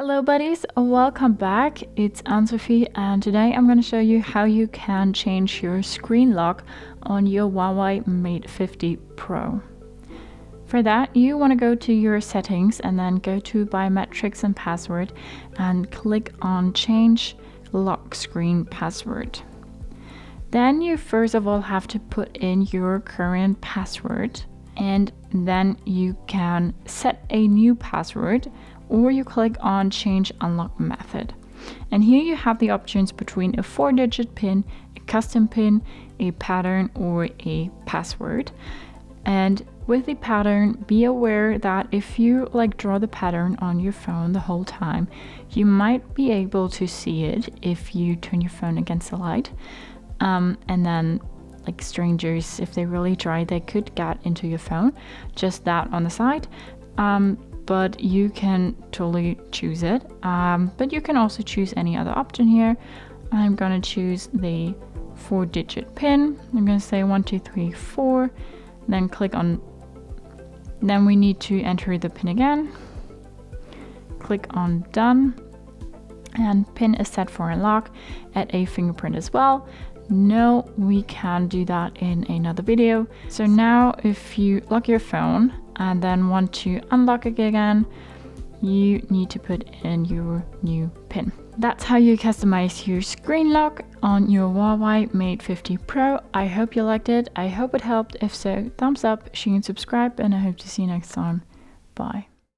Hello buddies, welcome back. It's Anne-Sophie and today I'm going to show you how you can change your screen lock on your HUAWEI Mate 50 Pro. For that, you want to go to your settings and then go to biometrics and password and click on change lock screen password. Then you first of all have to put in your current password, and then you can set a new password, or you click on change unlock method. And here you have the options between a 4-digit PIN, a custom PIN, a pattern, or a password. And with the pattern, be aware that if you draw the pattern on your phone the whole time, you might be able to see it if you turn your phone against the light. And then strangers, if they really try, they could get into your phone. Just that on the side. But you can totally choose it. But you can also choose any other option here. I'm gonna choose the 4-digit PIN. I'm gonna say 1, 2, 3, 4. Then click on. Then we need to enter the PIN again. Click on done. And PIN is set for unlock. Add a fingerprint as well. No, we can do that in another video. So now if you lock your phone and then want to unlock it again, you need to put in your new PIN. That's how you customize your screen lock on your HUAWEI Mate 50 Pro. I hope you liked it. I hope it helped. If so, thumbs up, share and subscribe, and I hope to see you next time. Bye.